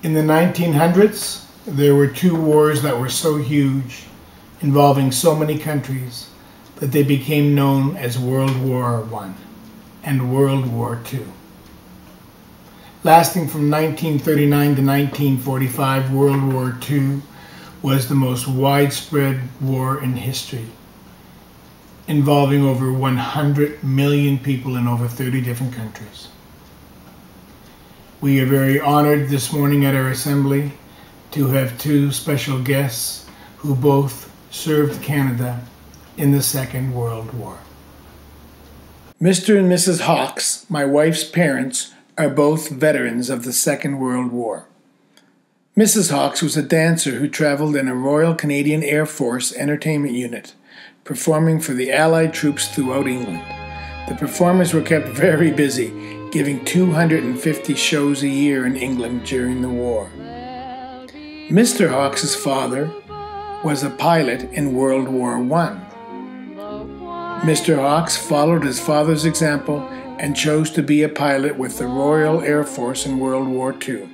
In the 1900s, there were two wars that were so huge, involving so many countries, that they became known as World War I and World War II. Lasting from 1939 to 1945, World War II was the most widespread war in history, involving over 100 million people in over 30 different countries. We are very honored this morning at our assembly to have two special guests who both served Canada in the Second World War. Mr. and Mrs. Hawks, my wife's parents, are both veterans of the Second World War. Mrs. Hawks was a dancer who traveled in a Royal Canadian Air Force entertainment unit, performing for the Allied troops throughout England. The performers were kept very busy, giving 250 shows a year in England during the war. Mr. Hawks' father was a pilot in World War I. Mr. Hawks followed his father's example and chose to be a pilot with the Royal Air Force in World War II.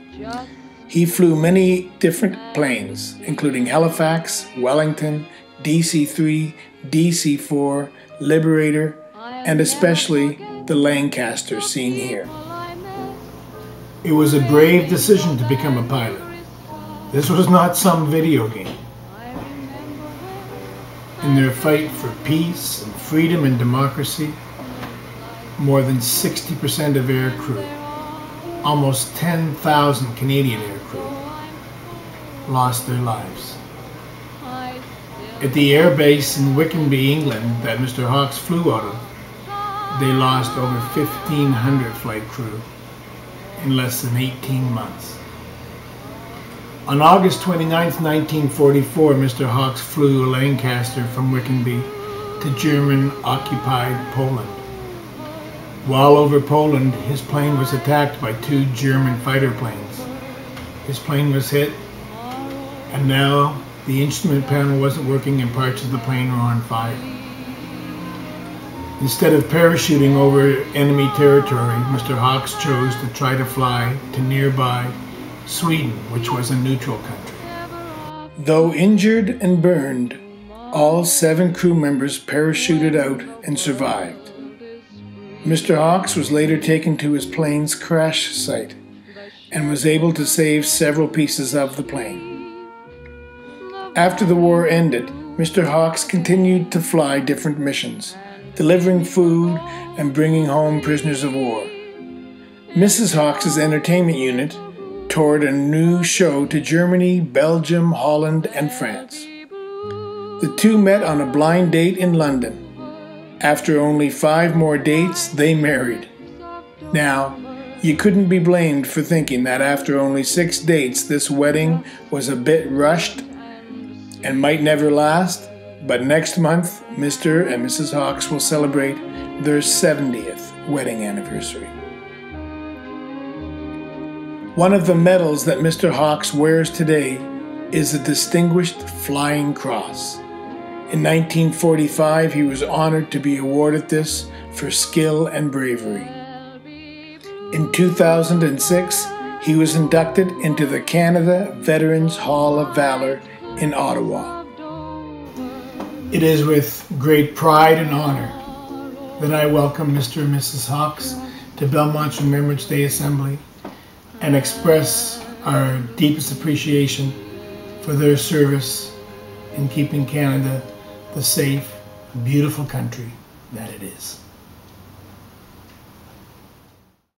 He flew many different planes, including Halifax, Wellington, DC-3, DC-4, Liberator, and especially the Lancaster seen here. It was a brave decision to become a pilot. This was not some video game. In their fight for peace and freedom and democracy, more than 60% of air crew, almost 10,000 Canadian air crew, lost their lives. At the air base in Wickenby, England, that Mr. Hawks flew out of, they lost over 1,500 flight crew in less than 18 months. On August 29, 1944, Mr. Hawks flew a Lancaster from Wickenby to German-occupied Poland. While over Poland, his plane was attacked by two German fighter planes. His plane was hit, and now the instrument panel wasn't working and parts of the plane were on fire. Instead of parachuting over enemy territory, Mr. Hawks chose to try to fly to nearby Sweden, which was a neutral country. Though injured and burned, all 7 crew members parachuted out and survived. Mr. Hawks was later taken to his plane's crash site and was able to save several pieces of the plane. After the war ended, Mr. Hawks continued to fly different missions, delivering food and bringing home prisoners of war. Mrs. Hawks' entertainment unit toured a new show to Germany, Belgium, Holland, and France. The two met on a blind date in London. After only 5 more dates, they married. Now, you couldn't be blamed for thinking that after only 6 dates, this wedding was a bit rushed and might never last, but next month, Mr. and Mrs. Hawks will celebrate their 70th wedding anniversary. One of the medals that Mr. Hawks wears today is the Distinguished Flying Cross. In 1945, he was honored to be awarded this for skill and bravery. In 2006, he was inducted into the Canada Veterans Hall of Valor in Ottawa. It is with great pride and honor that I welcome Mr. and Mrs. Hawks to Belmont's Remembrance Day Assembly and express our deepest appreciation for their service in keeping Canada the safe, beautiful country that it is.